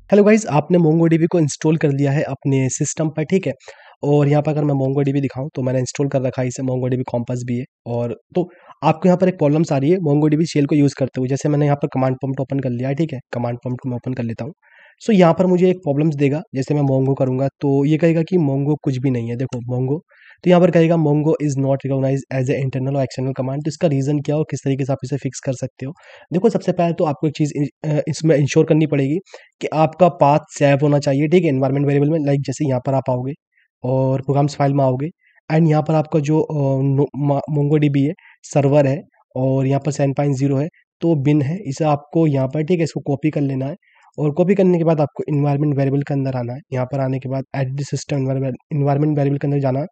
Hello guys, आपने MongoDB को install कर लिया है अपने सिस्टम पर, ठीक है। और यहाँ पर अगर मैं मोंगोडीबी दिखाऊं तो मैंने इंस्टॉल कर रखा है इसे, मोंगोडीबी कॉम्पास भी है। और तो आपको यहाँ पर एक प्रॉब्लम्स आ रही है मोंगोडीबी शेल को यूज़ करते हुए। जैसे मैंने यहाँ पर कमांड प्रॉम्प्ट ओपन कर लिया है, ठीक है। कमांड प्रॉम्प्ट को मैं ओपन कर लेता हूँ। सो यहाँ पर मुझे एक प्रॉब्लम्स देगा। जैसे मैं मोंगो करूँगा तो ये कहेगा कि मोंगो कुछ भी नहीं है, देखो मोंगो। तो यहाँ पर कहेगा Mongo is not recognise as a internal और एक्सटर्नल कमांड। तो इसका रीज़न क्या हो, किस तरीके से आप इसे फिक्स कर सकते हो। देखो, सबसे पहले तो आपको एक चीज़ इसमें इंश्योर करनी पड़ेगी कि आपका पाथ सेव होना चाहिए, ठीक है, एनवायरनमेंट वेरिएबल में। लाइक जैसे यहाँ पर आप आओगे और प्रोग्राम्स फाइल में आओगे, एंड यहाँ पर आपका जो मोंगोडीबी है, सर्वर है, और यहाँ पर 7.0 है, तो बिन है, इसे आपको यहाँ पर, ठीक है, इसको कॉपी कर लेना है। और कॉपी करने के बाद आपको इन्वायरमेंट वेरिएबल के अंदर आना है। यहाँ पर आने के बाद at the system environment variable के अंदर जाना है।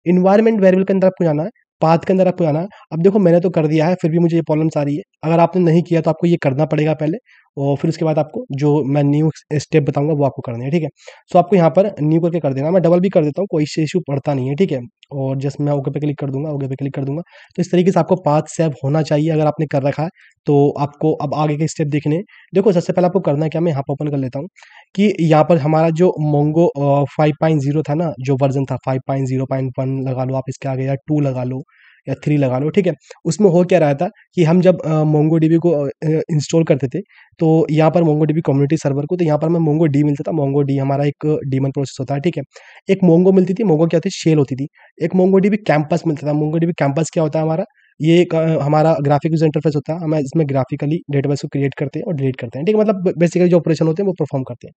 इन्वायरमेंट वेरिएबल के अंदर आपको जाना है, पाथ के अंदर आपको जाना है। अब देखो, मैंने तो कर दिया है, फिर भी मुझे ये प्रॉब्लम्स आ रही है। अगर आपने नहीं किया तो आपको ये करना पड़ेगा पहले, और फिर उसके बाद आपको जो मैं न्यू स्टेप बताऊंगा वो आपको करना है, ठीक है। सो आपको यहाँ पर न्यू करके कर देना। मैं डबल भी कर देता हूँ, कोई इशू पड़ता नहीं है, ठीक है। और जस्ट मैं ओके पे क्लिक कर दूंगा, ओके पे क्लिक कर दूंगा। तो इस तरीके से आपको पाथ सेव होना चाहिए अगर आपने कर रखा है। तो आपको अब आगे के स्टेप देखने हैं। देखो, सबसे पहले आपको करना है क्या, मैं यहाँ पर ओपन कर लेता हूँ कि यहाँ पर हमारा जो मोंगो 5.0 था ना, जो वर्जन था 5.0.1 लगा लो आप इसके आगे, या 2 लगा लो, या 3 लगा लो, ठीक है। उसमें हो क्या रहा था कि हम जब मोंगोडीबी को इंस्टॉल करते थे, तो यहाँ पर मोंगोडीबी कम्युनिटी सर्वर को, तो यहाँ पर हमें मोंगो डी मिलता था। मोंगो डी हमारा एक डीमन प्रोसेस होता है, ठीक है। एक मोंगो मिलती थी, मोंगो क्या होती है, शेल होती थी। एक मोंगोडीबी कैंपस मिलता था। मोंगोडीबी कैंपस क्या होता है हमारा, ये एक हमारा ग्राफिक यूजर इंटरफेस होता है। हमें इसमें ग्राफिकली डेटाबेस को क्रिएट करते हैं और डिलीट करते हैं, ठीक है। मतलब बेसिकली जो ऑपरेशन होते हैं वो परफॉर्म करते हैं।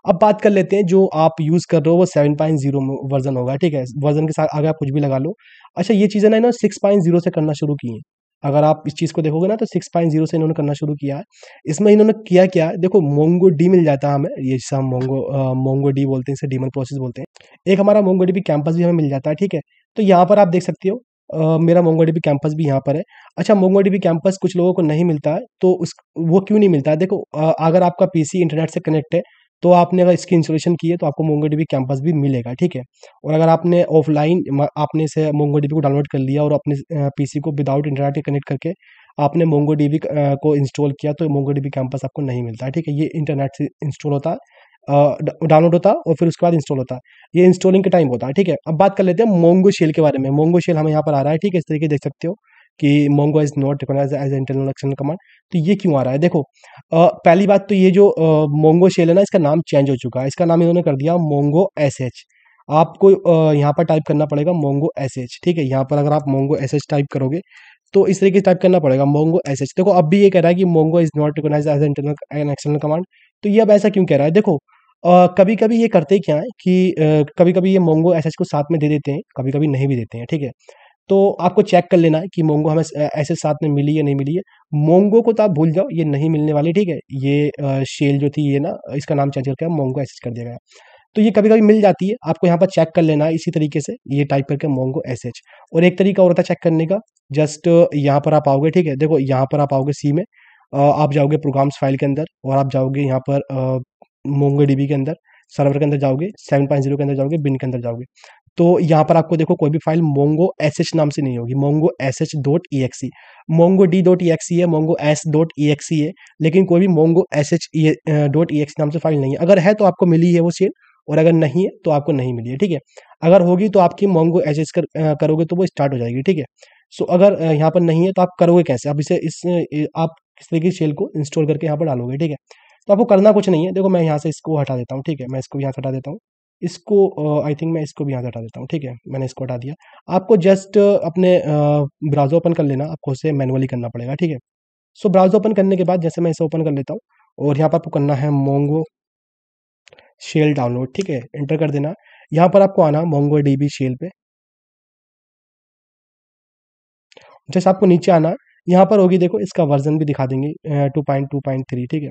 अब बात कर लेते हैं, जो आप यूज़ कर रहे हो वो 7.0 वर्जन होगा, ठीक है। वर्जन के साथ आगे आप कुछ भी लगा लो। अच्छा, ये चीज़ें ना इन्होंने 6.0 से करना शुरू की हैं। अगर आप इस चीज़ को देखोगे ना, तो 6.0 से इन्होंने करना शुरू किया है। इसमें इन्होंने किया क्या है, देखो, मोंगो डी मिल जाता है हमें, ये जिसे हम मोंगो डी बोलते हैं, इसे डीमन प्रोसेस बोलते हैं। एक हमारा मोंगो डीबी कैंपस भी हमें मिल जाता है, ठीक है। तो यहाँ पर आप देख सकते हो, मेरा मोंगो डीबी कैंपस भी यहाँ पर है। अच्छा, मोंगो डीबी कैंपस कुछ लोगों को नहीं मिलता है, तो उस वो क्यों नहीं मिलता है, देखो, अगर आपका पीसी इंटरनेट से कनेक्ट है, तो आपने अगर इसकी इंस्टॉलेशन की है तो आपको मोंगोडीबी कैंपस भी मिलेगा, ठीक है। और अगर आपने ऑफलाइन आपने से मोंगोडीबी को डाउनलोड कर लिया और अपने पीसी को विदाउट इंटरनेट के कनेक्ट करके आपने मोंगोडीबी को इंस्टॉल किया, तो मोंगोडीबी कैंपस आपको नहीं मिलता है, ठीक है। ये इंटरनेट से इंस्टॉल होता है, डाउनलोड होता है और फिर उसके बाद इंस्टॉल होता है। ये इंस्टॉलिंग के टाइम होता है, ठीक है। अब बात कर लेते हैं मोंगो शेल के बारे में। मोंगो शेल हमें यहाँ पर आ रहा है, ठीक है, इस तरीके देख सकते हो कि Mongo is not recognised as internal external command. तो ये क्यों आ रहा है, देखो, पहली बात तो ये जो मोंगो शेल है ना, इसका नाम चेंज हो चुका है। इसका नाम इन्होंने कर दिया मोंगो एस एच। आपको यहाँ पर टाइप करना पड़ेगा मोंगो एस एच, ठीक है। यहाँ पर अगर आप मोंगो एस एच टाइप करोगे तो इस तरीके से टाइप करना पड़ेगा मोंगो एस एच। देखो, अब भी ये कह रहा है कि Mongo is not recognised as internal and external command. तो ये अब ऐसा क्यों कह रहा है, देखो, कभी कभी ये करते क्या है कि कभी कभी ये मोंगो एस एच को साथ में दे देते हैं, कभी कभी नहीं भी देते हैं, ठीक है। तो आपको चेक कर लेना है कि मोंगो हमें ऐसे साथ में मिली या नहीं मिली है। मोंगो को तो आप भूल जाओ, ये नहीं मिलने वाली, ठीक है। ये शेल जो थी, ये ना, इसका नाम चेंज करके मोंगो एसएच कर दिया गया। तो ये कभी कभी मिल जाती है, आपको यहाँ पर चेक कर लेना है इसी तरीके से, ये टाइप करके मोंगो एसएच। और एक तरीका और होता है चेक करने का, जस्ट यहाँ पर आप आओगे, ठीक है। देखो, यहाँ पर आप आओगे सी में, आप जाओगे प्रोग्राम्स फाइल के अंदर, और आप जाओगे यहाँ पर मोंगो डीबी के अंदर, सर्वर के अंदर जाओगे, 7.0 के अंदर जाओगे, बिन के अंदर जाओगे। तो यहाँ पर आपको देखो, कोई भी फाइल मोंगो एस एच नाम से नहीं होगी, mongo S H dot E X E, mongo D dot E X E है, mongo S dot E X E है। लेकिन कोई भी mongo S H dot E X नाम से फाइल नहीं है। अगर है तो आपको मिली है वो सेल, और अगर नहीं है तो आपको नहीं मिली है, ठीक है। अगर होगी तो आपकी मोंगो एस एच करोगे तो वो स्टार्ट हो जाएगी, ठीक है। सो अगर यहाँ पर नहीं है तो आप करोगे कैसे, आप इसे आप किस तरीके की सेल को इंस्टॉल करके यहाँ पर डालोगे, ठीक है। तो आपको करना कुछ नहीं है। देखो, मैं यहाँ से इसको हटा देता हूँ, ठीक है, मैं इसको यहाँ से हटा देता हूँ। इसको आई थिंक मैं इसको भी यहाँ से हटा देता हूँ, ठीक है, मैंने इसको हटा दिया। आपको जस्ट अपने ब्राउज़र ओपन कर लेना, आपको उसे मैनुअली करना पड़ेगा, ठीक है। सो ब्राउज़र ओपन करने के बाद जैसे मैं इसे ओपन कर लेता हूँ, और यहाँ पर आपको करना है मोंगो शेल डाउनलोड, ठीक है, एंटर कर देना। यहाँ पर आपको आना मोंगो डीबी शेल पे। जैसे आपको नीचे आना, यहाँ पर होगी, देखो, इसका वर्जन भी दिखा देंगे 2.2.3, ठीक है।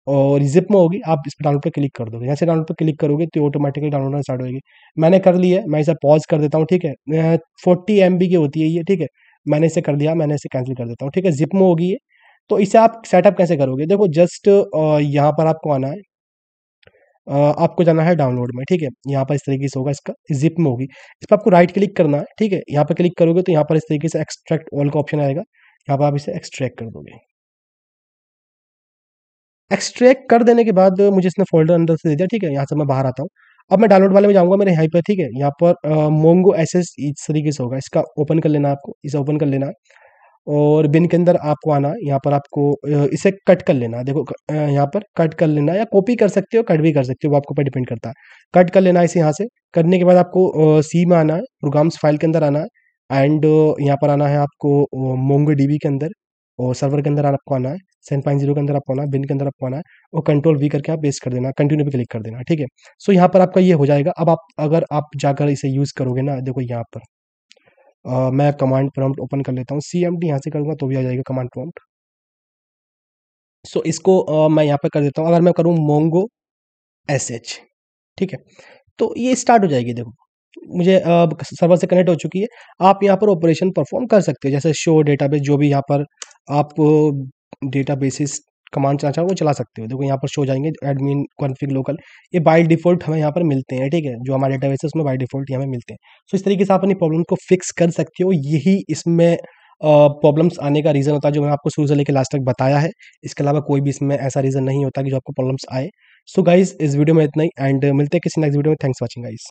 और जिप में होगी, आप इस पर डाउनलोड पे क्लिक कर दोगे। जैसे डाउनलोड पे क्लिक करोगे तो ऑटोमेटिकली डाउनलोड होना स्टार्ट होगी। मैंने कर लिया है, मैं इसे पॉज कर देता हूँ, ठीक है। 40 MB की होती है ये, ठीक है। मैंने इसे कर दिया, मैंने इसे कैंसिल कर देता हूँ, ठीक है। जिप में होगी ये। तो इसे आप सेटअप कैसे करोगे, देखो, जस्ट यहाँ पर आपको आना है, आपको जाना है डाउनलोड में, ठीक है। यहाँ पर इस तरीके से होगा, इसका जिप में होगी। इस पर आपको राइट क्लिक करना है, ठीक है। यहाँ पर क्लिक करोगे तो यहाँ पर इस तरीके से एक्सट्रैक्ट ऑल का ऑप्शन आएगा, यहाँ पर आप इसे एक्सट्रैक्ट कर दोगे। एक्सट्रैक्ट कर देने के बाद मुझे इसने फ़ोल्डर अंदर से दे दिया, ठीक है? यहाँ से मैं बाहर आता हूँ। अब मैं डाउनलोड वाले में जाऊँगा मेरे यहाँ पे, ठीक है? यहाँ पर मोंगो एसएस इस तरीके से होगा, इसका ओपन कर लेना है आपको, इसे ओपन कर लेना है और बिन के अंदर आपको आना है, यहाँ पर आपको इसे कट कर लेना है। देखो यहाँ पर कट कर लेना है या कॉपी कर सकते हो, कट भी कर सकते हो, वो आपके ऊपर डिपेंड करता है। कट कर लेना है इसे यहाँ से, करने के बाद आपको सी में आना है, प्रोग्राम्स फाइल के अंदर आना है एंड यहाँ पर आना है आपको मोंगो डीबी के अंदर और सर्वर के अंदर आपको आना है, 7.0 के अंदर आपको आना है, बिन के अंदर आपको आना है और कंट्रोल वी करके आप पेस्ट कर देना, कंटिन्यू पे क्लिक कर देना, ठीक है? सो यहाँ पर आपका ये हो जाएगा। अब आप अगर आप जाकर इसे यूज़ करोगे ना, देखो यहाँ पर मैं कमांड प्रॉम्प्ट ओपन कर लेता हूँ, सीएमडी यहाँ से करूँगा तो भी आ जाएगा कमांड प्रॉम्प्ट। सो इसको मैं यहाँ पे कर देता हूँ, अगर मैं करूँ मोंगो एसएच, ठीक है? तो ये स्टार्ट हो जाएगी देखो, मुझे सर्वर से कनेक्ट हो चुकी है। आप यहाँ पर ऑपरेशन परफॉर्म कर सकते हो, जैसे शो डेटाबेस, जो भी यहाँ पर आप डेटाबेसेस कमांड चलाना चाहो वो चला सकते हो। देखो यहाँ पर शो जाएंगे एडमिन कॉन्फ़िग लोकल, ये बाय डिफ़ॉल्ट हमें यहाँ पर मिलते हैं, ठीक है? जो हमारे डेटाबेस है उसमें बाय डिफ़ॉल्ट ये हमें मिलते हैं। सो इस तरीके से आप अपनी प्रॉब्लम को फिक्स कर सकते हो। यही इसमें प्रॉब्लम्स आने का रीज़न होता है, जो मैंने आपको शुरू से लेके लास्ट तक बताया है। इसके अलावा कोई भी इसमें ऐसा रीज़न नहीं होता कि जो आपको प्रॉब्लम्स आए। सो गाइज़, इस वीडियो में इतना ही एंड मिलते हैं किसी नेक्स्ट वीडियो में। Thanks for watching guys.